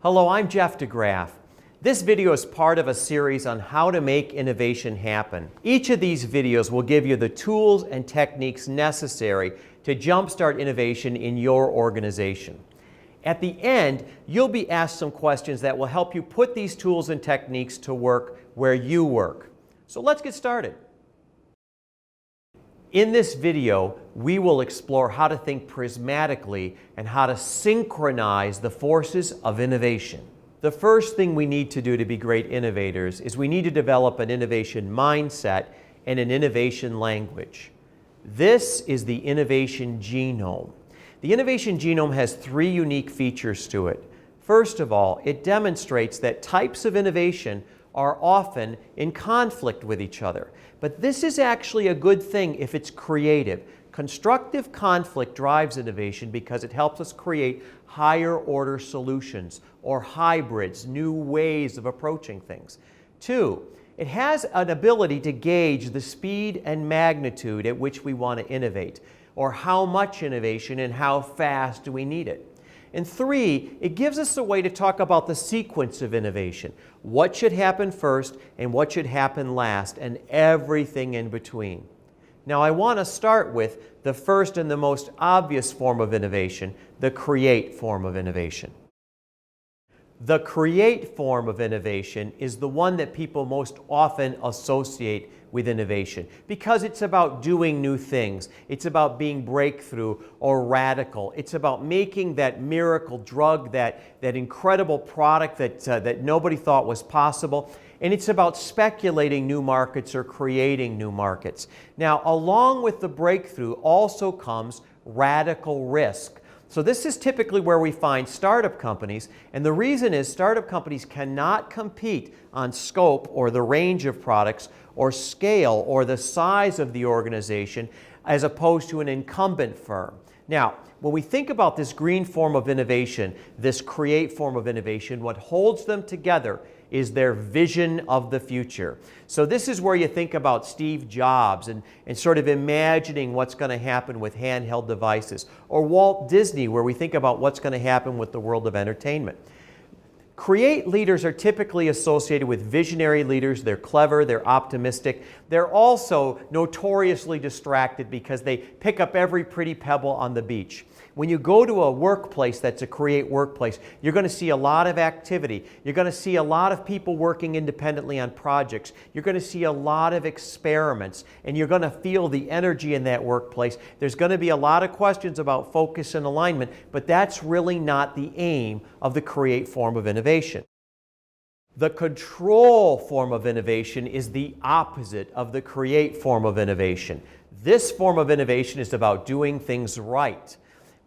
Hello, I'm Jeff DeGraff. This video is part of a series on how to make innovation happen. Each of these videos will give you the tools and techniques necessary to jumpstart innovation in your organization. At the end, you'll be asked some questions that will help you put these tools and techniques to work where you work. So let's get started. In this video, we will explore how to think prismatically and how to synchronize the forces of innovation. The first thing we need to do to be great innovators is we need to develop an innovation mindset and an innovation language. This is the innovation genome. The innovation genome has three unique features to it. First of all, it demonstrates that types of innovation are often in conflict with each other. But this is actually a good thing if it's creative. Constructive conflict drives innovation because it helps us create higher order solutions or hybrids, new ways of approaching things. Two, it has an ability to gauge the speed and magnitude at which we want to innovate, or how much innovation and how fast do we need it. And three, it gives us a way to talk about the sequence of innovation. What should happen first and what should happen last, and everything in between. Now I want to start with the first and the most obvious form of innovation, the create form of innovation. The create form of innovation is the one that people most often associate with innovation because it's about doing new things. It's about being breakthrough or radical. It's about making that miracle drug, that incredible product that nobody thought was possible. And it's about speculating new markets or creating new markets. Now, along with the breakthrough also comes radical risk. So this is typically where we find startup companies, and the reason is startup companies cannot compete on scope or the range of products or scale or the size of the organization as opposed to an incumbent firm. Now, when we think about this green form of innovation, this create form of innovation, what holds them together is their vision of the future. So this is where you think about Steve Jobs and sort of imagining what's going to happen with handheld devices, or Walt Disney, where we think about what's going to happen with the world of entertainment. Create leaders are typically associated with visionary leaders. They're clever, they're optimistic. They're also notoriously distracted because they pick up every pretty pebble on the beach. When you go to a workplace that's a create workplace, you're going to see a lot of activity. You're going to see a lot of people working independently on projects. You're going to see a lot of experiments, and you're going to feel the energy in that workplace. There's going to be a lot of questions about focus and alignment, but that's really not the aim of the create form of innovation. The control form of innovation is the opposite of the create form of innovation. This form of innovation is about doing things right.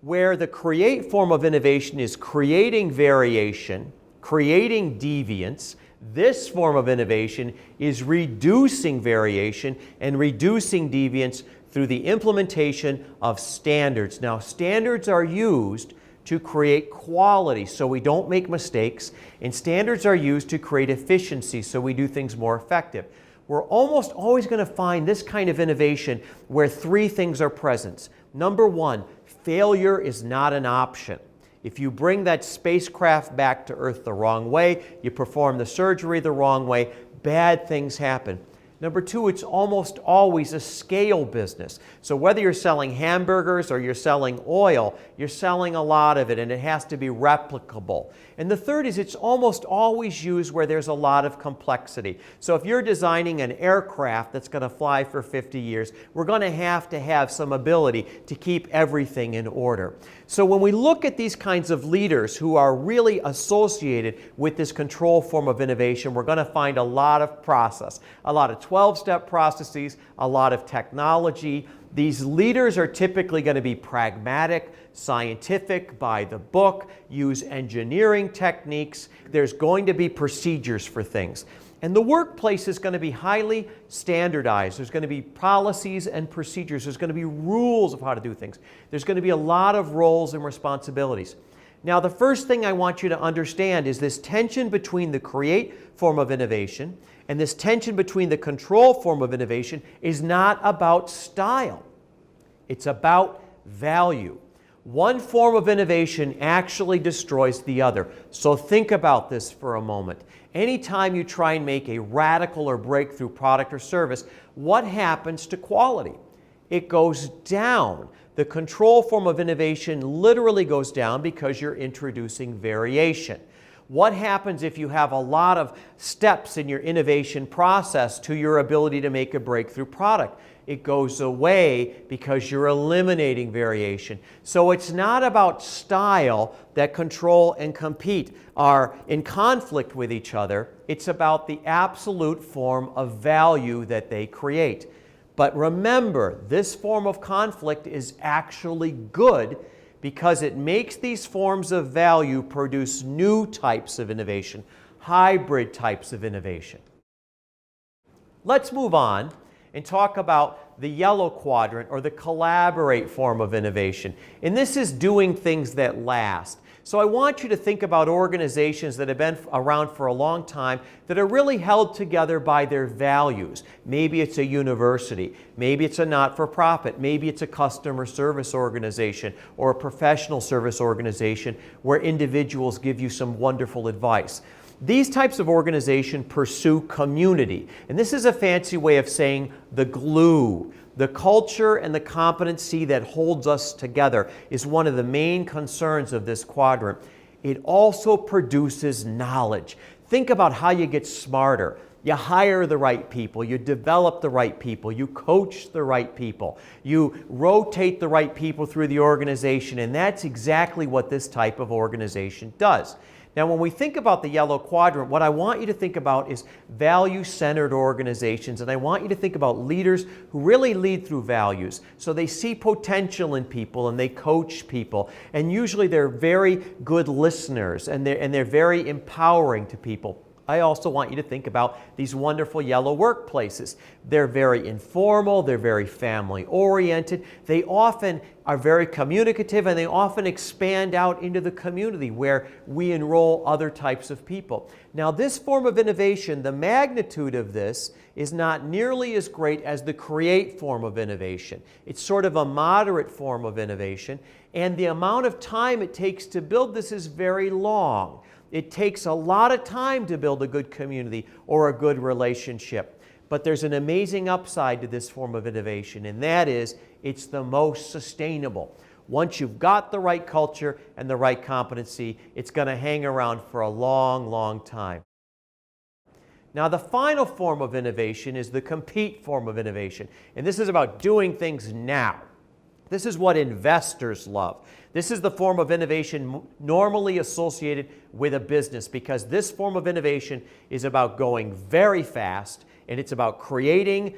Where the create form of innovation is creating variation, creating deviance, this form of innovation is reducing variation and reducing deviance through the implementation of standards. Now, standards are used to create quality so we don't make mistakes, and standards are used to create efficiency so we do things more effective. We're almost always going to find this kind of innovation where three things are present. Number one, failure is not an option. If you bring that spacecraft back to Earth the wrong way, you perform the surgery the wrong way, bad things happen. Number two, it's almost always a scale business. So whether you're selling hamburgers or you're selling oil, you're selling a lot of it and it has to be replicable. And the third is it's almost always used where there's a lot of complexity. So if you're designing an aircraft that's going to fly for 50 years, we're going to have some ability to keep everything in order. So when we look at these kinds of leaders who are really associated with this control form of innovation, we're going to find a lot of process, a lot of 12-step processes, a lot of technology. These leaders are typically going to be pragmatic, scientific, by the book, use engineering techniques. There's going to be procedures for things. And the workplace is going to be highly standardized. There's going to be policies and procedures. There's going to be rules of how to do things. There's going to be a lot of roles and responsibilities. Now, the first thing I want you to understand is this tension between the create form of innovation and this tension between the control form of innovation is not about style. It's about value. One form of innovation actually destroys the other. So think about this for a moment. Anytime you try and make a radical or breakthrough product or service, what happens to quality? It goes down. The control form of innovation literally goes down because you're introducing variation. What happens if you have a lot of steps in your innovation process to your ability to make a breakthrough product? It goes away because you're eliminating variation. So it's not about style that control and compete are in conflict with each other. It's about the absolute form of value that they create. But remember, this form of conflict is actually good because it makes these forms of value produce new types of innovation, hybrid types of innovation. Let's move on and talk about the yellow quadrant, or the collaborate form of innovation. And this is doing things that last. So I want you to think about organizations that have been around for a long time that are really held together by their values. Maybe it's a university, maybe it's a not-for-profit, maybe it's a customer service organization or a professional service organization where individuals give you some wonderful advice. These types of organization pursue community, and this is a fancy way of saying the glue. The culture and the competency that holds us together is one of the main concerns of this quadrant. It also produces knowledge. Think about how you get smarter. You hire the right people, you develop the right people, you coach the right people, you rotate the right people through the organization, and that's exactly what this type of organization does. Now, when we think about the yellow quadrant, what I want you to think about is value-centered organizations, and I want you to think about leaders who really lead through values. So they see potential in people and they coach people, and usually they're very good listeners and they're very empowering to people. I also want you to think about these wonderful yellow workplaces. They're very informal, they're very family-oriented, they often are very communicative, and they often expand out into the community where we enroll other types of people. Now, this form of innovation, the magnitude of this is not nearly as great as the create form of innovation. It's sort of a moderate form of innovation, and the amount of time it takes to build this is very long. It takes a lot of time to build a good community or a good relationship. But there's an amazing upside to this form of innovation, and that is it's the most sustainable. Once you've got the right culture and the right competency, it's going to hang around for a long, long time. Now, the final form of innovation is the compete form of innovation, and this is about doing things now. This is what investors love. This is the form of innovation normally associated with a business, because this form of innovation is about going very fast, and it's about creating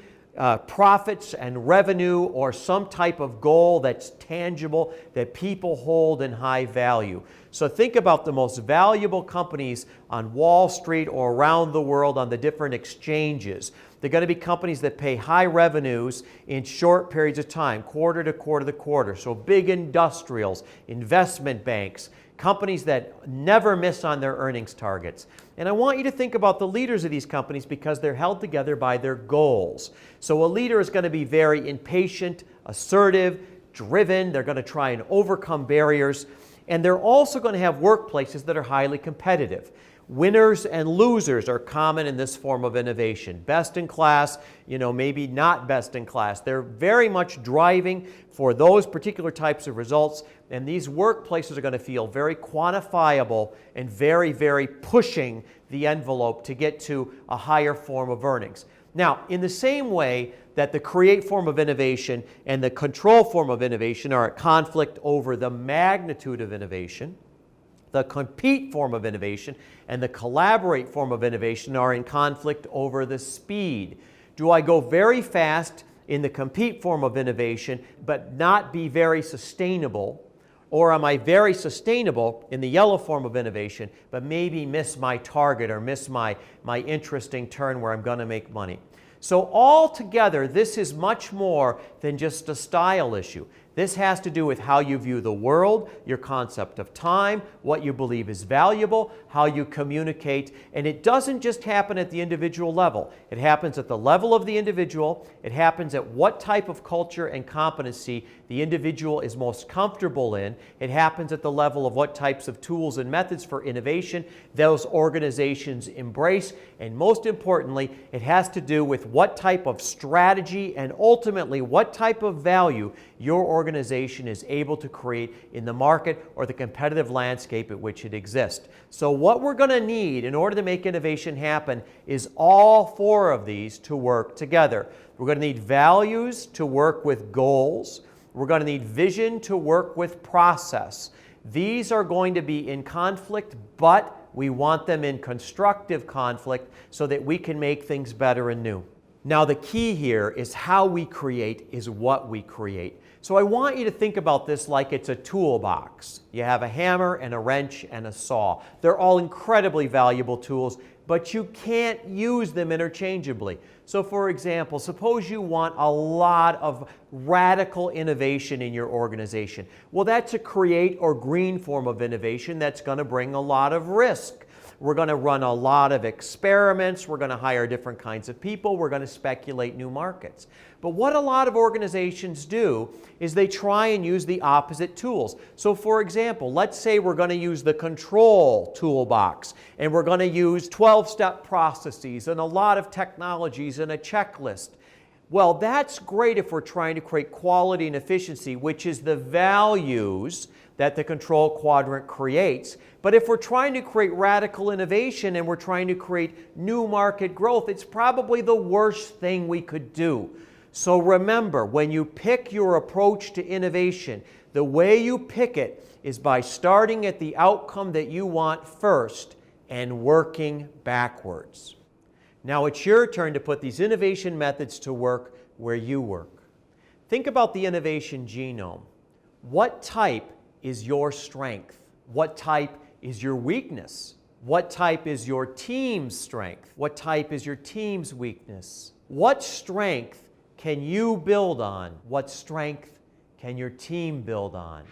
profits and revenue or some type of goal that's tangible, that people hold in high value. So think about the most valuable companies on Wall Street or around the world on the different exchanges. They're going to be companies that pay high revenues in short periods of time, quarter to quarter to quarter. So big industrials, investment banks, companies that never miss on their earnings targets. And I want you to think about the leaders of these companies because they're held together by their goals. So a leader is going to be very impatient, assertive, driven. They're going to try and overcome barriers. And they're also going to have workplaces that are highly competitive. Winners and losers are common in this form of innovation. Best in class, maybe not best in class. They're very much driving for those particular types of results, and these workplaces are going to feel very quantifiable and very, very pushing the envelope to get to a higher form of earnings. Now, in the same way that the create form of innovation and the control form of innovation are at conflict over the magnitude of innovation, the compete form of innovation and the collaborate form of innovation are in conflict over the speed. Do I go very fast in the compete form of innovation but not be very sustainable? Or am I very sustainable in the yellow form of innovation but maybe miss my target or miss my interesting turn where I'm going to make money? So altogether, this is much more than just a style issue. This has to do with how you view the world, your concept of time, what you believe is valuable, how you communicate, and it doesn't just happen at the individual level. It happens at the level of the individual. It happens at what type of culture and competency the individual is most comfortable in. It happens at the level of what types of tools and methods for innovation those organizations embrace, and most importantly, it has to do with what type of strategy and ultimately what type of value your organization is able to create in the market or the competitive landscape at which it exists. So what we're going to need in order to make innovation happen is all four of these to work together. We're going to need values to work with goals. We're going to need vision to work with process. These are going to be in conflict, but we want them in constructive conflict so that we can make things better and new. Now, the key here is how we create is what we create. So I want you to think about this like it's a toolbox. You have a hammer and a wrench and a saw. They're all incredibly valuable tools, but you can't use them interchangeably. So for example, suppose you want a lot of radical innovation in your organization. Well, that's a create or green form of innovation that's going to bring a lot of risk. We're going to run a lot of experiments. We're going to hire different kinds of people. We're going to speculate new markets. But what a lot of organizations do is they try and use the opposite tools. So for example, let's say we're going to use the control toolbox, and we're going to use 12-step processes and a lot of technologies and a checklist. Well, that's great if we're trying to create quality and efficiency, which is the values that the control quadrant creates. But if we're trying to create radical innovation and we're trying to create new market growth, it's probably the worst thing we could do. So remember, when you pick your approach to innovation, the way you pick it is by starting at the outcome that you want first and working backwards. Now it's your turn to put these innovation methods to work where you work. Think about the innovation genome. What type is your strength? What type is your weakness? What type is your team's strength? What type is your team's weakness? What strength can you build on? What strength can your team build on?